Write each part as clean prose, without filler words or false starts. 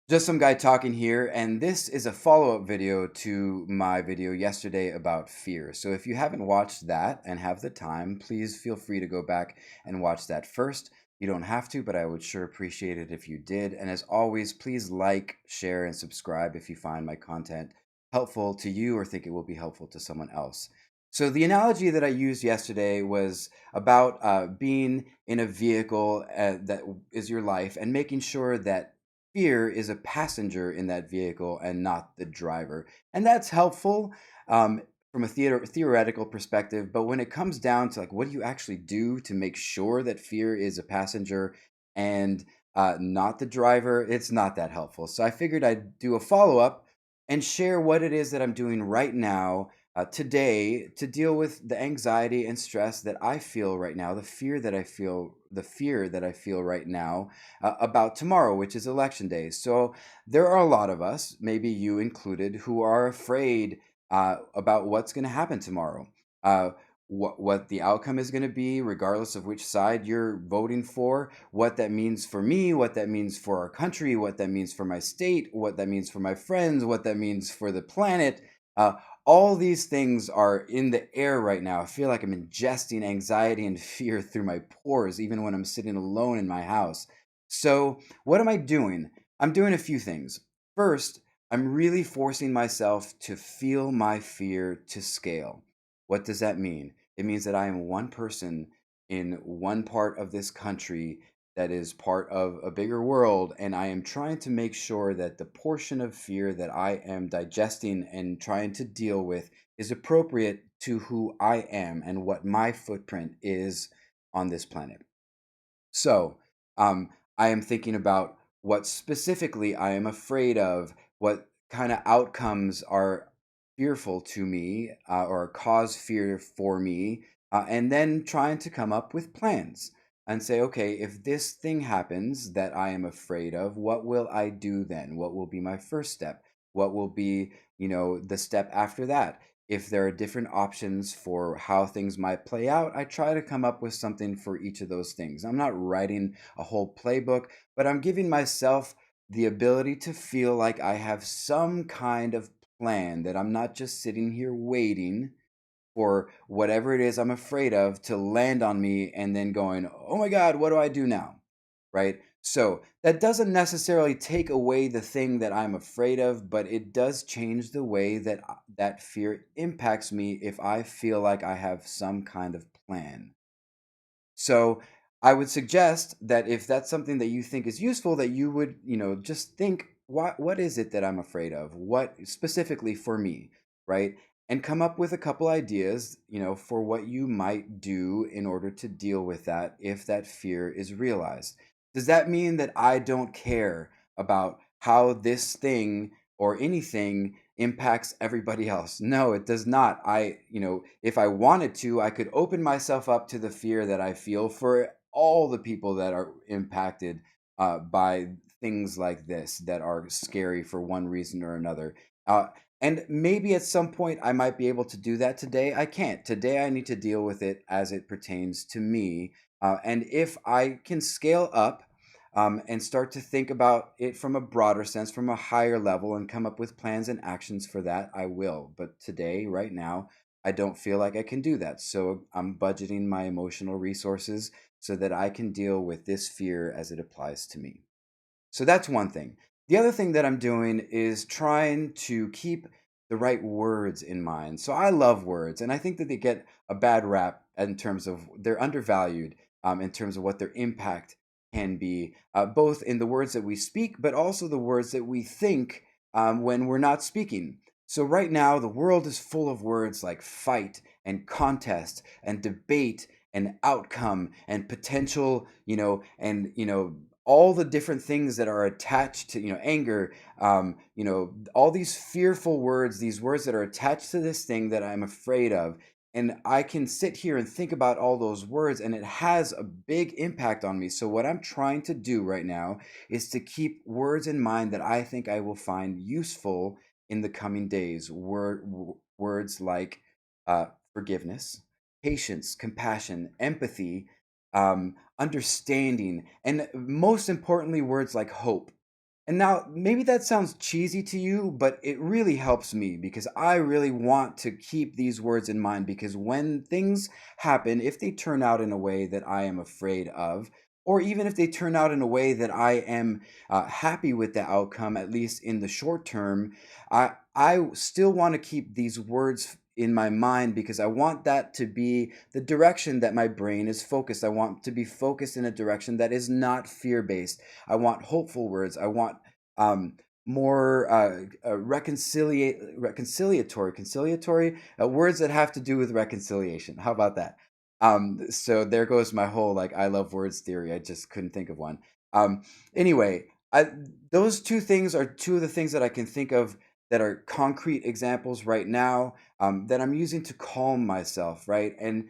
Just some guy talking here, and this is a follow-up video to my video yesterday about fear. So if you haven't watched that and have the time, please feel free to go back and watch that first. You don't have to, but I would sure appreciate it if you did. And as always, please like, share, and subscribe if you find my content helpful to you or think it will be helpful to someone else. So the analogy that I used yesterday was about being in a vehicle that is your life and making sure that fear is a passenger in that vehicle and not the driver. And that's helpful from a theoretical perspective. But when it comes down to like, what do you actually do to make sure that fear is a passenger and not the driver? It's not that helpful. So I figured I'd do a follow up and share what it is that I'm doing right now. Today, to deal with the anxiety and stress that I feel right now, the fear that I feel right now about tomorrow, which is election day. So there are a lot of us, maybe you included, who are afraid about what's going to happen tomorrow. Uh, what the outcome is going to be, regardless of which side you're voting for, what that means for me, what that means for our country, what that means for my state, what that means for my friends, what that means for the planet. Uh, all these things are in the air right now. I feel like I'm ingesting anxiety and fear through my pores, even when I'm sitting alone in my house. So, what am I doing? I'm doing a few things. First, I'm really forcing myself to feel my fear to scale. What does that mean? It means that I am one person in one part of this country that is part of a bigger world, and I am trying to make sure that the portion of fear that I am digesting and trying to deal with is appropriate to who I am and what my footprint is on this planet. So, I am thinking about what specifically I am afraid of, what kind of outcomes are fearful to me or cause fear for me, and then trying to come up with plans and say, okay, if this thing happens that I am afraid of, what will I do then? What will be my first step? What will be, the step after that? If there are different options for how things might play out, I try to come up with something for each of those things. I'm not writing a whole playbook, but I'm giving myself the ability to feel like I have some kind of plan, that I'm not just sitting here waiting for whatever it is I'm afraid of to land on me and then going, oh my God, what do I do now? Right? So that doesn't necessarily take away the thing that I'm afraid of, but it does change the way that that fear impacts me if I feel like I have some kind of plan. So I would suggest that if that's something that you think is useful, that you would, just think, what is it that I'm afraid of? What specifically for me, right? And come up with a couple ideas, for what you might do in order to deal with that if that fear is realized. Does that mean that I don't care about how this thing or anything impacts everybody else? No, it does not. If I wanted to, I could open myself up to the fear that I feel for all the people that are impacted by things like this that are scary for one reason or another. Uh, and maybe at some point I might be able to do that today. I can't. Today I need to deal with it as it pertains to me. And if I can scale up and start to think about it from a broader sense, from a higher level, and come up with plans and actions for that, I will. But today, right now, I don't feel like I can do that. So I'm budgeting my emotional resources so that I can deal with this fear as it applies to me. So that's one thing. The other thing that I'm doing is trying to keep the right words in mind. So I love words, and I think that they get a bad rap in terms of they're undervalued in terms of what their impact can be, both in the words that we speak, but also the words that we think when we're not speaking. So right now, the world is full of words like fight and contest and debate and outcome and potential, all the different things that are attached to anger, all these fearful words, these words that are attached to this thing that I'm afraid of. And I can sit here and think about all those words, and it has a big impact on me. So what I'm trying to do right now is to keep words in mind that I think I will find useful in the coming days. Words like forgiveness, patience, compassion, empathy, understanding, and most importantly, words like hope. And now, maybe that sounds cheesy to you, but it really helps me because I really want to keep these words in mind. Because when things happen, if they turn out in a way that I am afraid of, or even if they turn out in a way that I am happy with the outcome, at least in the short term, I still want to keep these words in my mind because I want that to be the direction that my brain is focused. I want to be focused in a direction that is not fear based. I want hopeful words. I want more conciliatory words that have to do with reconciliation. How about that? So there goes my whole like I love words theory. I just couldn't think of one. Um, anyway, those two things are two of the things that I can think of that are concrete examples right now that I'm using to calm myself, right? And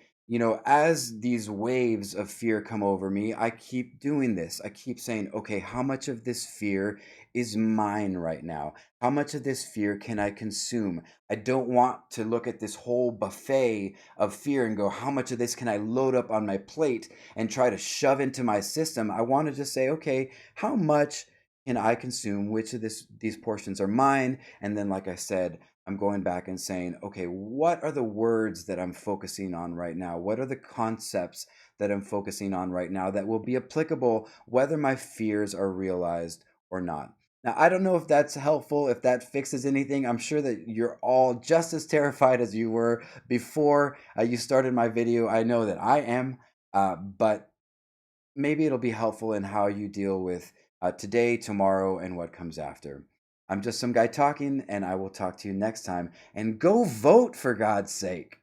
as these waves of fear come over me, I keep doing this. I keep saying, okay, how much of this fear is mine right now? How much of this fear can I consume? I don't want to look at this whole buffet of fear and go, how much of this can I load up on my plate and try to shove into my system? I want to just say, okay, how much can I consume? Which of these portions are mine? And then, like I said, I'm going back and saying, okay, what are the words that I'm focusing on right now? What are the concepts that I'm focusing on right now that will be applicable whether my fears are realized or not? Now, I don't know if that's helpful, if that fixes anything. I'm sure that you're all just as terrified as you were before you started my video. I know that I am, but maybe it'll be helpful in how you deal with today, tomorrow, and what comes after. I'm just some guy talking, and I will talk to you next time. And go vote, for God's sake.